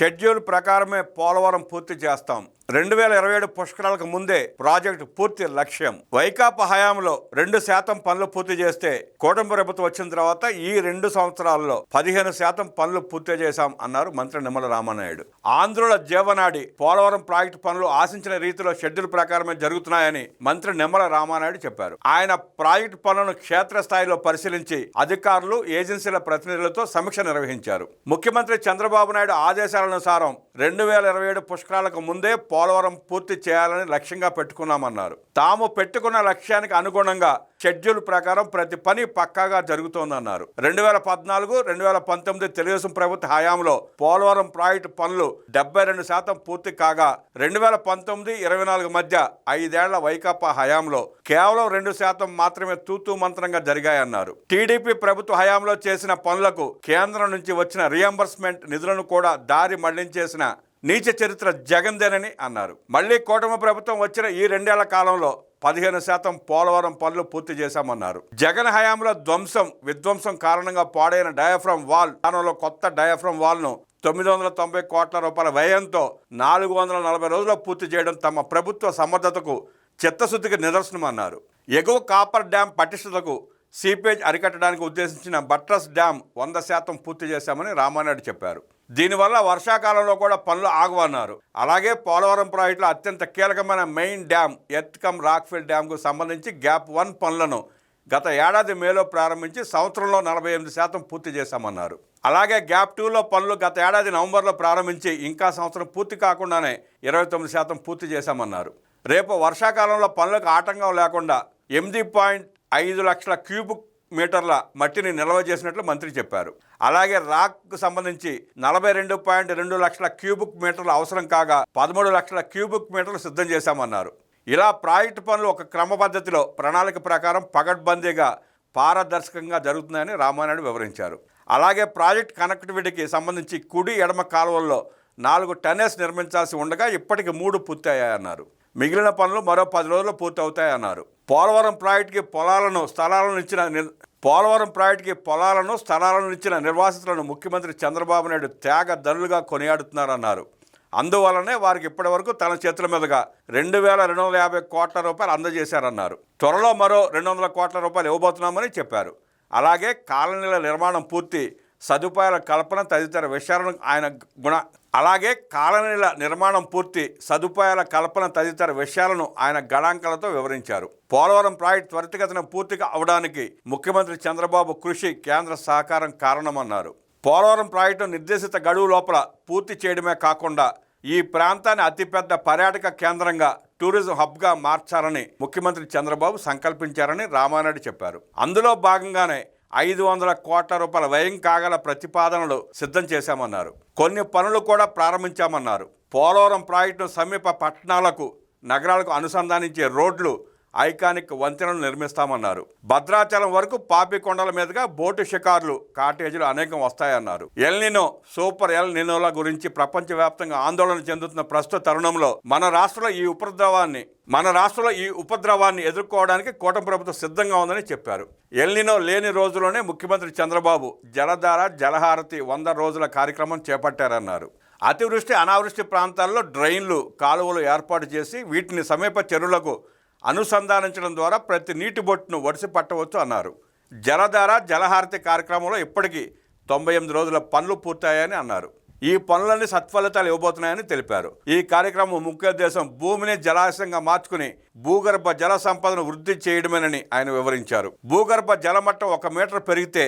Schedule ప్రకారమే పోలవరం పూర్తి చేస్తాం. 2027 పుష్కరాలకు ముందే ప్రాజెక్టు పూర్తి లక్ష్యం. వైకాపా హయాంలో 2% పనులు పూర్తి చేస్తే కూటమి ప్రభుత్వం వచ్చిన తర్వాత ఈ 2 సంవత్సరాల్లో 15% పనులు పూర్తి చేశాం అన్నారు మంత్రి నిమ్మల రామానాయుడు. ఆంధ్రుల జీవనాడి పోలవరం ప్రాజెక్టు పనులు ఆశించిన రీతిలో షెడ్యూల్ ప్రకారమే జరుగుతున్నాయని మంత్రి నిమ్మల రామానాయుడు చెప్పారు. ఆయన ప్రాజెక్టు పనులను క్షేత్రస్థాయిలో పరిశీలించి అధికారులు, ఏజెన్సీల ప్రతినిధులతో సమీక్ష నిర్వహించారు. ముఖ్యమంత్రి చంద్రబాబు నాయుడు ఆదేశాలనుసారం 2027 పుష్కరాలకు ముందే పోలవరం పూర్తి చేయాలని లక్ష్యంగా పెట్టుకున్నామన్నారు. తాము పెట్టుకున్న లక్ష్యానికి అనుగుణంగా షెడ్యూల్ ప్రకారం ప్రతి పని పక్కాగా జరుగుతోందన్నారు. 2014-2019 తెలుగుదేశం ప్రభుత్వ హయాంలో పోలవరం ప్రాజెక్టు పనులు 72% పూర్తి కాగా 2019-24 మధ్య 5 ఏళ్ల వైకాపా హయాంలో కేవలం 2% మాత్రమే తూతూ మంత్రంగా జరిగాయన్నారు. టీడీపీ ప్రభుత్వ హయాంలో చేసిన పనులకు కేంద్రం నుంచి వచ్చిన రియంబర్స్మెంట్ నిధులను కూడా దారి మళ్లించేసిన నీచ చరిత్ర జగన్దేనని అన్నారు. మళ్లీ కూటమి ప్రభుత్వం వచ్చిన ఈ 2 ఏళ్ల కాలంలో 15% పోలవరం పనులు పూర్తి చేశామన్నారు. జగన్ హయాంలో విధ్వంసం కారణంగా పాడైన డయాఫ్రమ్ వాల్ స్థానంలో కొత్త డయాఫ్రమ్ వాల్ ను 990 కోట్ల రూపాయల వ్యయంతో 440 రోజుల్లో పూర్తి చేయడం తమ ప్రభుత్వ సమర్థతకు చిత్తశుద్ధికి నిదర్శనమన్నారు. ఎగువ కాపర్ డ్యాం పటిష్టతకు సీపేజ్ అరికట్టడానికి ఉద్దేశించిన బట్రస్ డ్యాం 100% పూర్తి చేశామని రామానాయుడు చెప్పారు. దీనివల్ల వర్షాకాలంలో కూడా పనులు ఆగవన్నారు. అలాగే పోలవరం ప్రాజెక్టులో అత్యంత కీలకమైన మెయిన్ డ్యాం ఎర్త్కమ్ రాక్ఫిల్ డ్యాంకు సంబంధించి గ్యాప్ 1 పనులను గత ఏడాది మేలో ప్రారంభించి సంవత్సరంలో 48% పూర్తి చేశామన్నారు. అలాగే గ్యాప్ 2లో పనులు గత ఏడాది నవంబర్లో ప్రారంభించి ఇంకా సంవత్సరం పూర్తి కాకుండానే 29% పూర్తి చేశామన్నారు. రేపు వర్షాకాలంలో పనులకు ఆటంకం లేకుండా 8.5 లక్షల క్యూబిక్ మీటర్ల మట్టిని నిల్వ చేసినట్లు మంత్రి చెప్పారు. అలాగే రాక్కు సంబంధించి 42.2 లక్షల క్యూబిక్ మీటర్లు అవసరం కాగా 13 లక్షల క్యూబిక్ మీటర్లు సిద్ధం చేశామన్నారు. ఇలా ప్రాజెక్టు పనులు ఒక క్రమ పద్ధతిలో ప్రణాళిక ప్రకారం పగడ్బందీగా పారదర్శకంగా జరుగుతున్నాయని రామానాయుడు వివరించారు. అలాగే ప్రాజెక్ట్ కనెక్టివిటీకి సంబంధించి కుడి ఎడమ కాలువల్లో 4 టన్నెల్స్ నిర్మించాల్సి ఉండగా ఇప్పటికి 3 పూర్తయ్యాయన్నారు. మిగిలిన పనులు మరో 10 రోజుల్లో పూర్తవుతాయన్నారు. పోలవరం ప్రాజెక్టుకి స్థలాలను ఇచ్చిన నిర్వాసితులను ముఖ్యమంత్రి చంద్రబాబు నాయుడు త్యాగధనులుగా కొనియాడుతున్నారన్నారు. అందువల్లనే వారికి ఇప్పటి వరకు తన చేతుల మీదుగా 2,250 కోట్ల రూపాయలు అందజేశారన్నారు. త్వరలో మరో 200 కోట్ల రూపాయలు ఇవ్వబోతున్నామని చెప్పారు. అలాగే కాలనీల నిర్మాణం పూర్తి, సదుపాయాల కల్పన తదితర విషయాలను ఆయన గణాంకాలతో వివరించారు. పోలవరం ప్రాజెక్టు త్వరితగతిన పూర్తిగా అవడానికి ముఖ్యమంత్రి చంద్రబాబు కృషి, కేంద్ర సహకారం కారణమన్నారు. పోలవరం ప్రాజెక్టు నిర్దేశిత గడువు లోపల పూర్తి చేయడమే కాకుండా ఈ ప్రాంతాన్ని అతిపెద్ద పర్యాటక కేంద్రంగా, టూరిజం హబ్గా మార్చాలని ముఖ్యమంత్రి చంద్రబాబు సంకల్పించారని రామానాయుడు చెప్పారు. అందులో భాగంగానే 500 కోట్ల రూపాయల వ్యయం కాగల ప్రతిపాదనలు సిద్ధం చేశామన్నారు. కొన్ని పనులు కూడా ప్రారంభించామన్నారు. పోలవరం ప్రాజెక్టును సమీప పట్టణాలకు, నగరాలకు అనుసంధానించే రోడ్లు, ఐకానిక్ వంతెనలు నిర్మిస్తామన్నారు. భద్రాచలం వరకు పాపికొండల మీదుగా బోటు షికార్లు, కాటేజీలు అనేకం వస్తాయన్నారు. సూపర్ ఎల్ నినోల గురించి ప్రపంచవ్యాప్తంగా ఆందోళన చెందుతున్న ప్రస్తుత తరుణంలో మన రాష్ట్రంలో ఈ ఉపద్రవాన్ని ఎదుర్కోవడానికి కూటమి ప్రభుత్వం సిద్ధంగా ఉందని చెప్పారు. ఎల్నినో లేని రోజుల్లోనే ముఖ్యమంత్రి చంద్రబాబు జలధార, జలహారతి 100 రోజుల కార్యక్రమం చేపట్టారన్నారు. అతివృష్టి, అనావృష్టి ప్రాంతాల్లో డ్రైన్లు, కాలువలు ఏర్పాటు చేసి వీటిని సమీప చెరువులకు అనుసంధానించడం ద్వారా ప్రతి నీటి బొట్టును ఒడిసి పట్టవచ్చు అన్నారు. జలధార, జలహారతి కార్యక్రమంలో ఇప్పటికీ 98 రోజుల పనులు పూర్తయ్యాయని అన్నారు. ఈ పనులన్నీ సత్ఫలితాలు ఇవ్వబోతున్నాయని తెలిపారు. ఈ కార్యక్రమం ముఖ్య ఉద్దేశం భూమిని జలాశయంగా మార్చుకుని భూగర్భ జల సంపదను వృద్ధి చేయడమేనని ఆయన వివరించారు. భూగర్భ జలమట్టం 1 మీటర్ పెరిగితే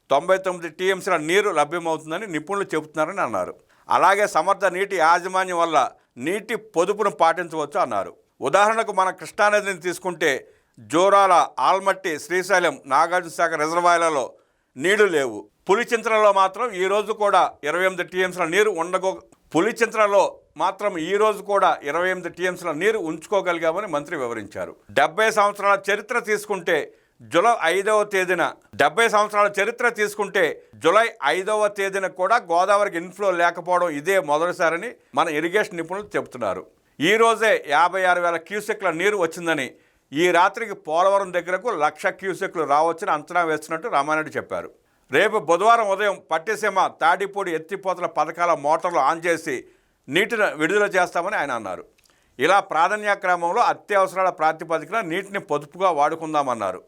99 టీఎంసీల నీరు లభ్యమవుతుందని నిపుణులు చెబుతున్నారని అన్నారు. అలాగే సమర్థ నీటి యాజమాన్యం వల్ల నీటి పొదుపును పాటించవచ్చు అన్నారు. ఉదాహరణకు మన కృష్ణానదిని తీసుకుంటే జోరాల, ఆల్మట్టి, శ్రీశైలం, నాగార్జునసాగర్ రిజర్వాయర్లలో నీళ్లు లేవు. పులిచింతలలో మాత్రం ఈ రోజు కూడా 28 టీఎంసీల నీరు ఉంచుకోగలిగామని మంత్రి వివరించారు. 70 సంవత్సరాల చరిత్ర తీసుకుంటే జూలై 5వ తేదీన కూడా గోదావరికి ఇన్ఫ్లో లేకపోవడం ఇదే మొదటిసారని మన ఇరిగేషన్ నిపుణులు చెబుతున్నారు. ఈ రోజే 56,000 క్యూసెక్ల నీరు వచ్చిందని, ఈ రాత్రికి పోలవరం దగ్గరకు 1,00,000 క్యూసెక్లు రావచ్చని అంచనా వేస్తున్నట్టు రామానాయుడు చెప్పారు. రేపు బుధవారం ఉదయం పట్టిసీమ తాడిపూడి ఎత్తిపోతల పథకాల మోటార్లు ఆన్ చేసి నీటిని విడుదల చేస్తామని ఆయన అన్నారు. ఇలా ప్రాధాన్యక్రమంలో అత్యవసరాల ప్రాతిపదికన నీటిని పొదుపుగా వాడుకుందామన్నారు.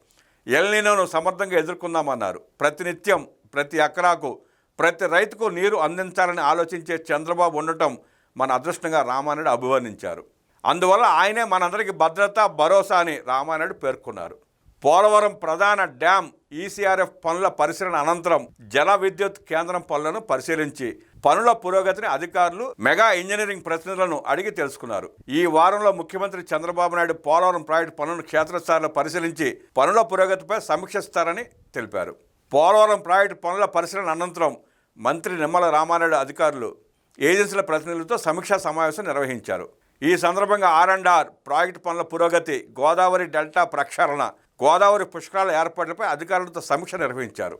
ఎల్నినోను సమర్థంగా ఎదుర్కొందామన్నారు. ప్రతినిత్యం ప్రతి ఎకరాకు ప్రతి రైతుకు నీరు అందించాలని ఆలోచించే చంద్రబాబు ఉండటం మన అదృష్టంగా రామానాయుడు అభివర్ణించారు. అందువల్ల ఆయనే మనందరికీ భద్రత భరోసా అని రామానాయుడు పేర్కొన్నారు. పోలవరం ప్రధాన డ్యాం ఈసీఆర్ఎఫ్ పనుల పరిశీలన అనంతరం జల విద్యుత్ కేంద్రం పనులను పరిశీలించి పనుల పురోగతిని అధికారులు మెగా ఇంజనీరింగ్ ప్రతినిధులను అడిగి తెలుసుకున్నారు. ఈ వారంలో ముఖ్యమంత్రి చంద్రబాబు నాయుడు పోలవరం ప్రాజెక్టు పనులను క్షేత్రస్థాయిలో పరిశీలించి పనుల పురోగతిపై సమీక్షిస్తారని తెలిపారు. పోలవరం ప్రాజెక్టు పనుల పరిశీలన అనంతరం మంత్రి నిమ్మల రామానాయుడు అధికారులు ఏజెన్సీల ప్రతినిధులతో సమీక్షా సమావేశం నిర్వహించారు. ఈ సందర్భంగా R&R ప్రాజెక్టు పనుల పురోగతి, గోదావరి డెల్టా ప్రక్షాళన, గోదావరి పుష్కరాల ఏర్పాట్లపై అధికారులతో సమీక్ష నిర్వహించారు.